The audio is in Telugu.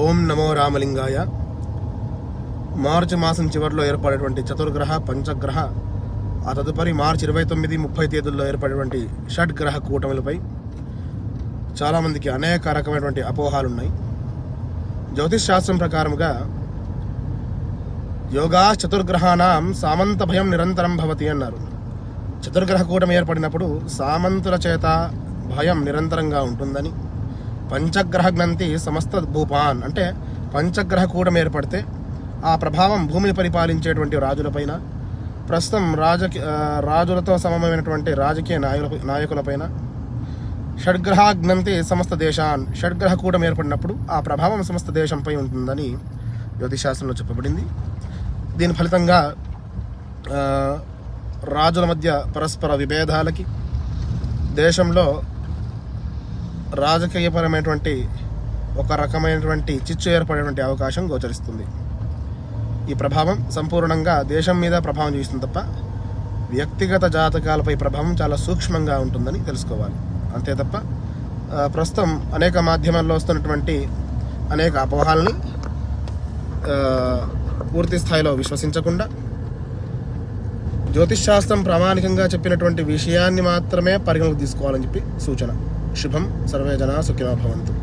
ఓం నమో రామలింగాయ. మార్చి మాసం చివరిలో ఏర్పడేటువంటి చతుర్గ్రహ పంచగ్రహ, ఆ తదుపరి మార్చి 29, 30 తేదీల్లో ఏర్పడేటువంటి షడ్గ్రహ కూటమిలపై చాలామందికి అనేక రకమైనటువంటి అపోహాలు ఉన్నాయి. జ్యోతిష్ శాస్త్రం ప్రకారముగా యోగా చతుర్గ్రహానాం సామంత భయం నిరంతరం భవతి అన్నారు. చతుర్గ్రహ కూటమి ఏర్పడినప్పుడు సామంతుల చేత భయం నిరంతరంగా ఉంటుందని, పంచగ్రహ గ్నంథి సమస్త భూపాన్ అంటే పంచగ్రహ కూటమి ఏర్పడితే ఆ ప్రభావం భూమిని పరిపాలించేటువంటి రాజులపైన, ప్రస్తుతం రాజులతో సమమైనటువంటి రాజకీయ నాయకులపైన, షడ్గ్రహ గ్నంథి సమస్త దేశాన్ షడ్గ్రహ కూటమి ఏర్పడినప్పుడు ఆ ప్రభావం సమస్త దేశంపై ఉంటుందని జ్యోతిశాస్త్రంలో చెప్పబడింది. దీని ఫలితంగా రాజుల మధ్య పరస్పర విభేదాలకి, దేశంలో రాజకీయపరమైనటువంటి ఒక రకమైనటువంటి చిచ్చు ఏర్పడేటువంటి అవకాశం గోచరిస్తుంది. ఈ ప్రభావం సంపూర్ణంగా దేశం మీద ప్రభావం చూపిస్తుంది తప్ప వ్యక్తిగత జాతకాలపై ప్రభావం చాలా సూక్ష్మంగా ఉంటుందని తెలుసుకోవాలి. అంతే తప్ప ప్రస్తుతం అనేక మాధ్యమాల్లో వస్తున్నటువంటి అనేక అపోహాలని పూర్తి స్థాయిలో విశ్వసించకుండా జ్యోతిష్ శాస్త్రం ప్రామాణికంగా చెప్పినటువంటి విషయాన్ని మాత్రమే పరిగణలోకి తీసుకోవాలని చెప్పి సూచన. శుభం. సర్వే జనా సుఖినో భవంతు.